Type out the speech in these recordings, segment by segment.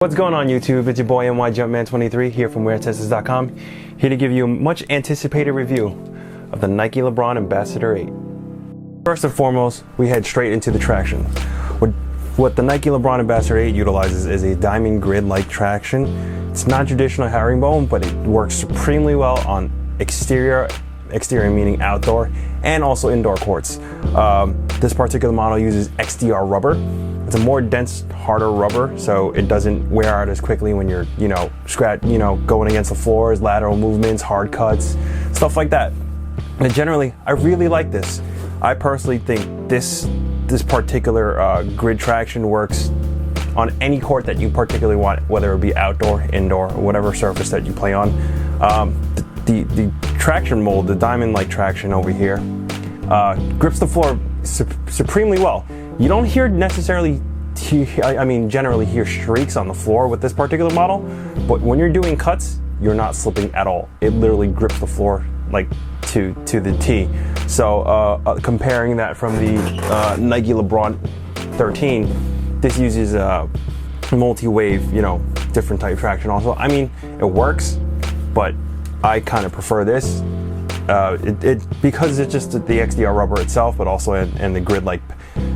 What's going on YouTube? It's your boy NY Jumpman23 here from WearTesters.com, here to give you a much anticipated review of the Nike Lebron Ambassador 8. First and foremost, we head straight into the traction. What the Nike Lebron Ambassador 8 utilizes is a diamond grid-like traction. It's not traditional herringbone, but it works supremely well on exterior meaning outdoor, and also indoor courts. This particular model uses XDR rubber. It's a more dense, harder rubber, so it doesn't wear out as quickly when you're, going against the floors, lateral movements, hard cuts, stuff like that. And generally, I really like this. I personally think this particular grid traction works on any court that you particularly want, whether it be outdoor, indoor, or whatever surface that you play on. The traction mold, the diamond-like traction over here, grips the floor supremely well. You don't generally hear streaks on the floor with this particular model, but when you're doing cuts, you're not slipping at all. It literally grips the floor like to the T. So comparing that from the Nike Lebron 13, this uses multi-wave, different type traction also. I mean, it works, but I kind of prefer this. Because it's just the XDR rubber itself, but also in the grid-like,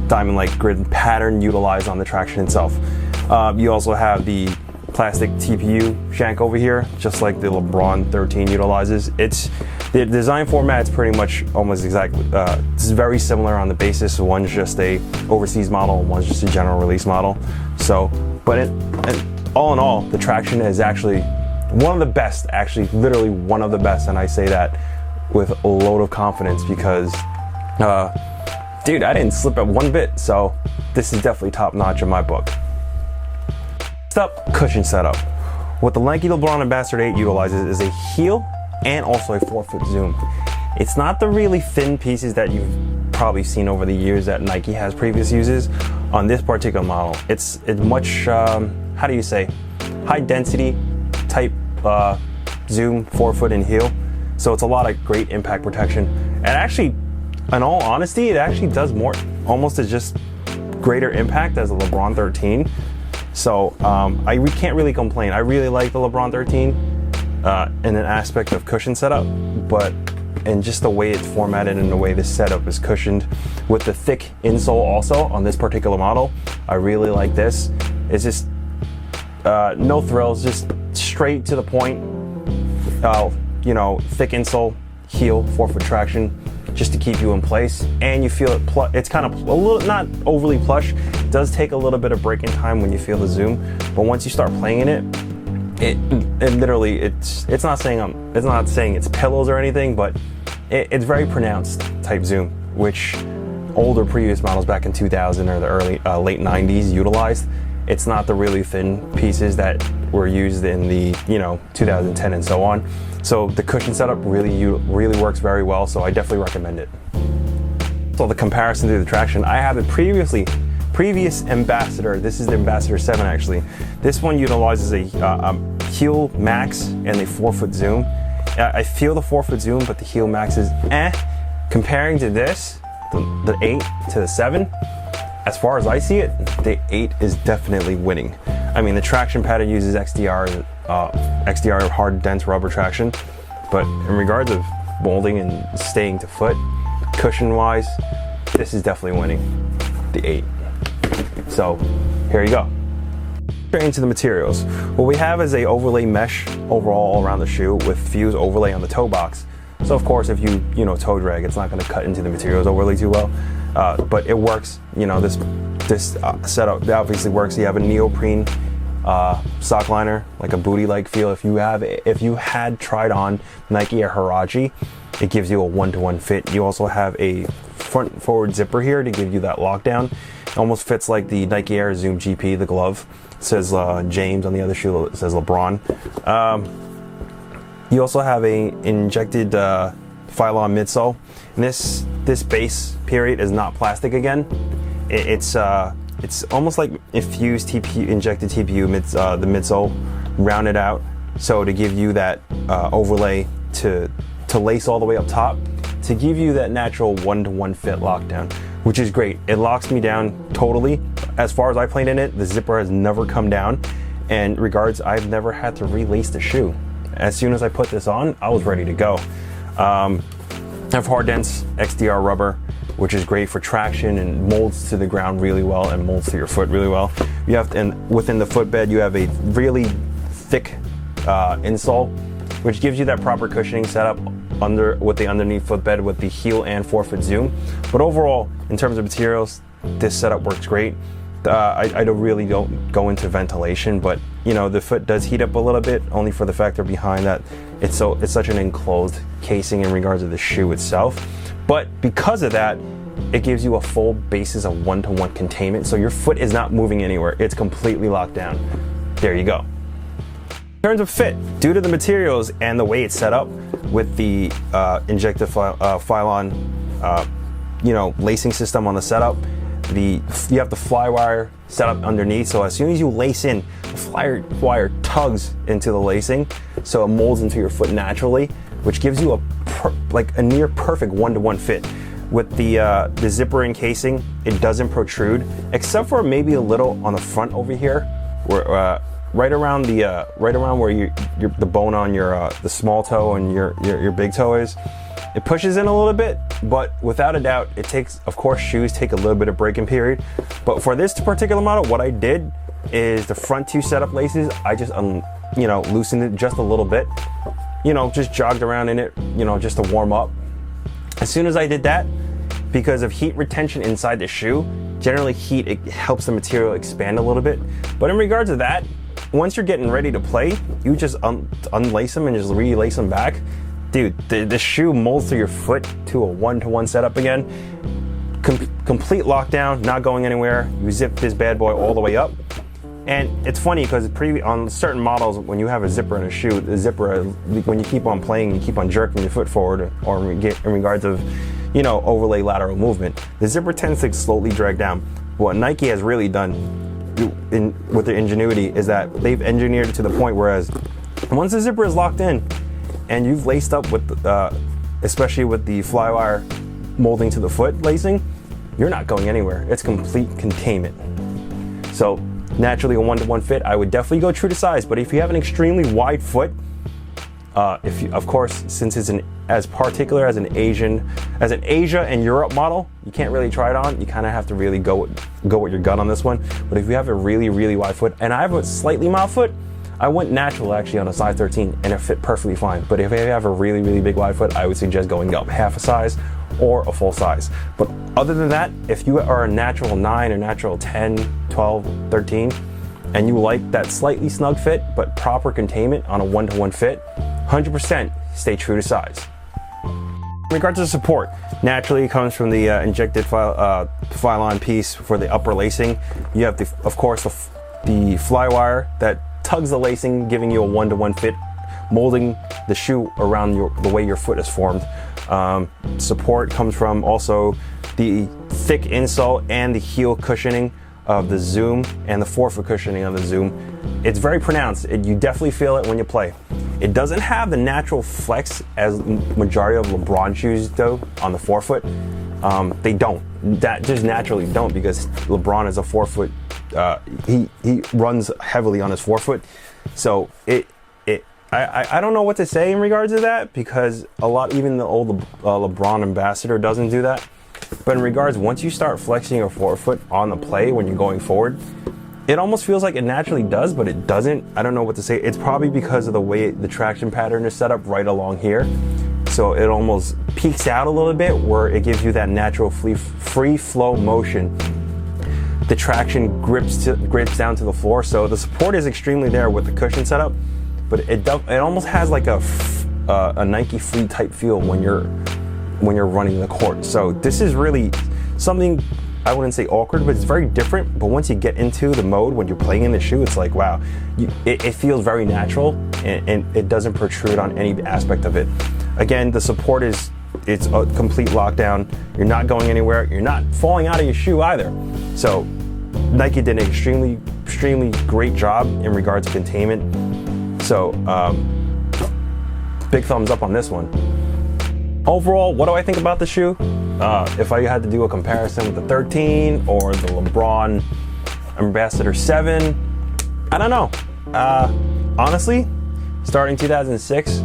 diamond-like grid pattern utilized on the traction itself. You also have the plastic TPU shank over here, just like the Lebron 13 utilizes. The design format is pretty much almost exactly, it's very similar on the basis. One's just a overseas model, and one's just a general release model. So, but all in all, the traction is actually one of the best, actually literally one of the best, and I say that with a load of confidence because, dude, I didn't slip at one bit, so this is definitely top notch in my book. Next up, cushion setup. What the Nike Lebron Ambassador 8 utilizes is a heel and also a 4-foot zoom. It's not the really thin pieces that you've probably seen over the years that Nike has previous uses on this particular model. It's much, how do you say, high density type zoom, 4-foot and heel. So it's a lot of great impact protection. And actually, in all honesty, it actually does more, almost as just greater impact as the Lebron 13. So we can't really complain. I really like the Lebron 13 in an aspect of cushion setup, but in just the way it's formatted and the way this setup is cushioned with the thick insole also on this particular model, I really like this. It's just no thrills, just straight to the point. Thick insole, heel, 4-foot traction, just to keep you in place, and you feel it. It's kind of a little, not overly plush. It does take a little bit of break-in time when you feel the zoom, but once you start playing in it literally, it's not saying it's pillows or anything, but it's very pronounced type zoom, which older previous models back in 2000 or the late 90s utilized. It's not the really thin pieces that were used in the 2010 and so on. So the cushion setup really works very well, so I definitely recommend it. So the comparison to the traction, I have the previous Ambassador. This is the Ambassador 7 actually. This one utilizes a heel max and a 4-foot zoom. I feel the 4-foot zoom, but the heel max is Comparing to this, the 8 to the 7, as far as I see it, the 8 is definitely winning. I mean, the traction pattern uses XDR hard, dense rubber traction, but in regards of molding and staying to foot, cushion-wise, this is definitely winning, the 8. So, here you go. Straight into the materials. What we have is a overlay mesh overall all around the shoe with fuse overlay on the toe box. So of course, if you toe drag, it's not going to cut into the materials overlay too well. But it works. This setup obviously works. You have a neoprene sock liner, like a booty-like feel. If you had tried on Nike Air Hirachi, it gives you a 1-to-1 fit. You also have a front forward zipper here to give you that lockdown. It almost fits like the Nike Air Zoom GP, the glove. It says James on the other shoe. It says LeBron. You also have a injected Phylon midsole. And this base period is not plastic again. It's almost like infused TPU, injected TPU, the midsole rounded out, so to give you that overlay to lace all the way up top, to give you that natural 1-to-1 fit lockdown, which is great. It locks me down totally. As far as I played in it, the zipper has never come down, And regards, I've never had to relace the shoe. As soon as I put this on, I was ready to go. I have hard dense XDR rubber, which is great for traction and molds to the ground really well and molds to your foot really well. You have to, and within the footbed, you have a really thick insole, which gives you that proper cushioning setup with the underneath footbed with the heel and forefoot zoom. But overall, in terms of materials, this setup works great. I really don't go into ventilation, but you know, the foot does heat up a little bit, only for the factor behind that it's such an enclosed casing in regards to the shoe itself. But because of that, it gives you a full basis of one-to-one containment, so your foot is not moving anywhere. It's completely locked down. There you go. In terms of fit, due to the materials and the way it's set up with the injected Phylon, lacing system on the setup, you have the fly wire set up underneath, so as soon as you lace in, the fly wire tugs into the lacing, so it molds into your foot naturally, which gives you a near perfect one-to-one fit. With the zipper encasing, it doesn't protrude, except for maybe a little on the front over here, where right around where the bone on your the small toe and your big toe is. It pushes in a little bit, but without a doubt, it takes, of course, shoes take a little bit of break-in period. But for this particular model, what I did is the front two setup laces, I just, loosened it just a little bit. Just jogged around in it, just to warm up. As soon as I did that, because of heat retention inside the shoe, generally it helps the material expand a little bit. But in regards to that, once you're getting ready to play, you just unlace them and just relace them back. Dude, the shoe molds to your foot to a one-to-one setup again. Complete lockdown, not going anywhere. You zip this bad boy all the way up. And it's funny because on certain models, when you have a zipper in a shoe, the zipper, when you keep on playing, you keep on jerking your foot forward, or in regards of, overlay lateral movement, the zipper tends to slowly drag down. What Nike has really done with their ingenuity is that they've engineered it to the point whereas once the zipper is locked in, and you've laced up with, especially with the flywire molding to the foot lacing, you're not going anywhere. It's complete containment. So naturally a one-to-one fit, I would definitely go true to size, but if you have an extremely wide foot, of course, since it's as particular as an Asia and Europe model, you can't really try it on. You kind of have to really go with your gut on this one. But if you have a really, really wide foot, and I have a slightly mild foot, I went natural actually on a size 13 and it fit perfectly fine. But if you have a really, really big wide foot, I would suggest going up half a size or a full size. But other than that, if you are a natural 9 or natural 10, 12, 13, and you like that slightly snug fit but proper containment on a one-to-one fit, 100% stay true to size. In regards to support, naturally it comes from the injected Phylon piece for the upper lacing. You have, of course, the fly wire that tugs the lacing, giving you a one-to-one fit, molding the shoe around the way your foot is formed. Support comes from also the thick insole and the heel cushioning of the Zoom and the forefoot cushioning of the Zoom. It's very pronounced. You definitely feel it when you play. It doesn't have the natural flex as majority of LeBron shoes do on the forefoot. They don't. That just naturally don't, because LeBron is a forefoot. He runs heavily on his forefoot, so I don't know what to say in regards to that, because even the old LeBron Ambassador doesn't do that. But in regards, once you start flexing your forefoot on the play when you're going forward, it almost feels like it naturally does, but it doesn't. I don't know what to say. It's probably because of the way the traction pattern is set up right along here. So it almost peaks out a little bit where it gives you that natural free flow motion. The traction grips down to the floor. So the support is extremely there with the cushion setup, but it almost has like a Nike Free type feel when you're running the court. So this is really something, I wouldn't say awkward, but it's very different. But once you get into the mode when you're playing in the shoe, it's like, wow, it feels very natural, and it doesn't protrude on any aspect of it. Again, the support it's a complete lockdown. You're not going anywhere. You're not falling out of your shoe either. So Nike did an extremely great job in regards to containment. So big thumbs up on this one. Overall, what do I think about the shoe? If I had to do a comparison with the 13 or the LeBron Ambassador 7, I don't know. Honestly, starting 2006,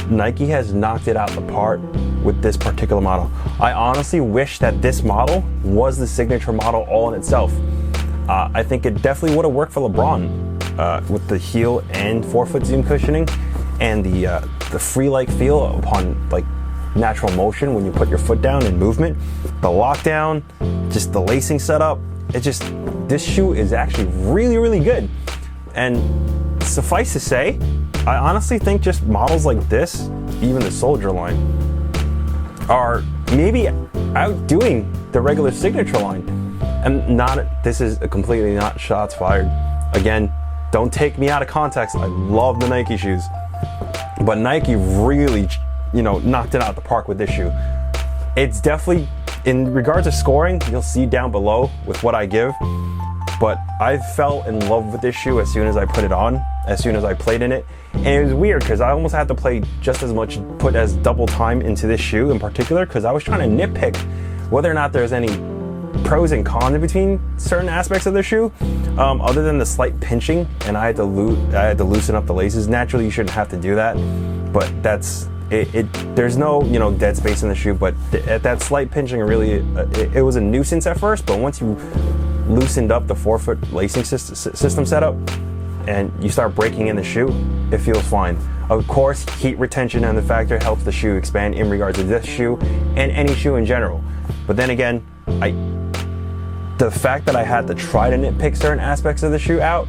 Nike has knocked it out the park with this particular model. I honestly wish that this model was the signature model all in itself. I think it definitely would have worked for LeBron with the heel and forefoot zoom cushioning and the free-like feel upon like natural motion when you put your foot down in movement. The lockdown, just the lacing setup, this shoe is actually really, really good. And suffice to say, I honestly think just models like this, even the Soldier line, are maybe outdoing the regular signature line. And this is completely not shots fired. Again, don't take me out of context. I love the Nike shoes, but Nike really, knocked it out of the park with this shoe. It's definitely, in regards to scoring, you'll see down below with what I give, but I fell in love with this shoe as soon as I put it on, as soon as I played in it. And it was weird because I almost had to play just as much, put as double time into this shoe in particular, because I was trying to nitpick whether or not there's any pros and cons in between certain aspects of the shoe, other than the slight pinching, and I had to loosen up the laces. Naturally, you shouldn't have to do that, but that's it. There's no dead space in the shoe, but that slight pinching really it was a nuisance at first. But once you loosened up the forefoot lacing system setup and you start breaking in the shoe, it feels fine. Of course, heat retention and the factor helps the shoe expand in regards to this shoe and any shoe in general. But then again, the fact that I had to try to nitpick certain aspects of the shoe out,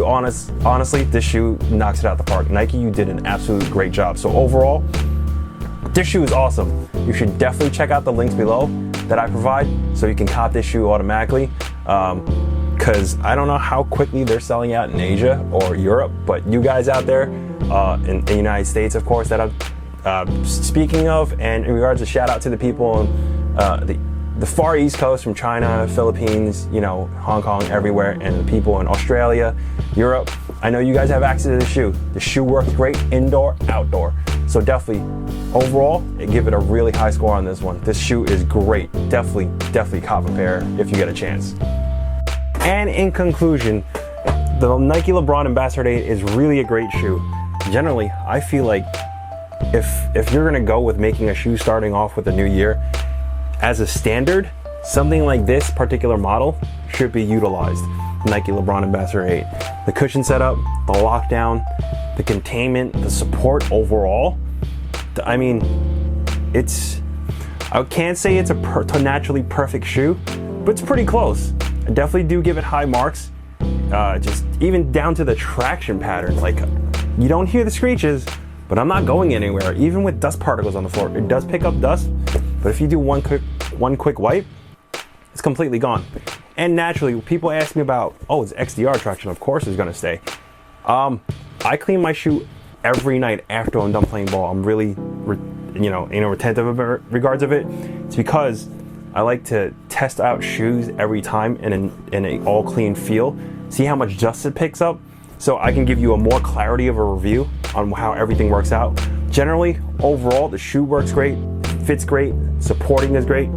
honestly, this shoe knocks it out the park. Nike, you did an absolute great job. So overall, this shoe is awesome. You should definitely check out the links below that I provide so you can cop this shoe automatically. Because I don't know how quickly they're selling out in Asia or Europe, but you guys out there in the United States, of course, that I'm speaking of, and in regards to shout out to the people on the far East Coast, from China, Philippines, Hong Kong, everywhere, and the people in Australia, Europe. I know you guys have access to the shoe. The shoe works great indoor, outdoor. So definitely, overall, give it a really high score on this one. This shoe is great. Definitely cop a pair if you get a chance. And in conclusion, the Nike Lebron Ambassador 8 is really a great shoe. Generally, I feel like if you're gonna go with making a shoe starting off with a new year, as a standard, something like this particular model should be utilized. Nike Lebron Ambassador 8. The cushion setup, the lockdown, the containment, the support overall. I mean, I can't say it's a naturally perfect shoe, but it's pretty close. I definitely do give it high marks. Just even down to the traction pattern. Like, you don't hear the screeches, but I'm not going anywhere. Even with dust particles on the floor, it does pick up dust, but if you do one quick wipe, it's completely gone. And naturally, people ask me about, it's XDR traction. Of course it's gonna stay. I clean my shoe every night after I'm done playing ball. I'm really, retentive in regards of it. It's because I like to test out shoes every time in an all clean feel, see how much dust it picks up, so I can give you a more clarity of a review on how everything works out. Generally, overall, the shoe works great, fits great, supporting is great.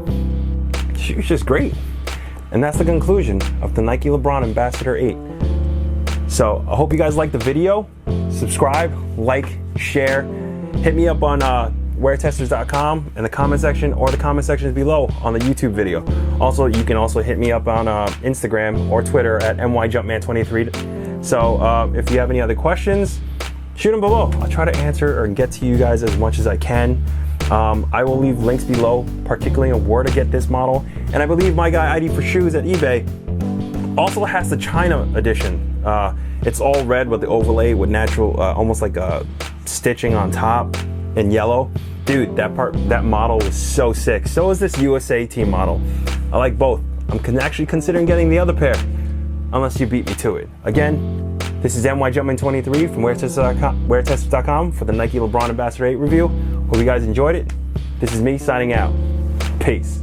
The shoe's just great. And that's the conclusion of the Nike Lebron Ambassador 8. So I hope you guys liked the video. Subscribe, like, share. Hit me up on weartesters.com in the comment section, or the comment section is below on the YouTube video. Also, you can also hit me up on Instagram or Twitter at myjumpman23. So if you have any other questions, shoot them below. I'll try to answer or get to you guys as much as I can. I will leave links below, particularly on where to get this model. And I believe my guy ID for Shoes at eBay also has the China edition. It's all red with the overlay with natural, almost like a stitching on top in yellow. Dude, that model was so sick. So is this USA team model. I like both. I'm actually considering getting the other pair, unless you beat me to it. Again, this is myjumpman23 from weartesters.com for the Nike LeBron Ambassador 8 review. Hope you guys enjoyed it. This is me signing out. Peace.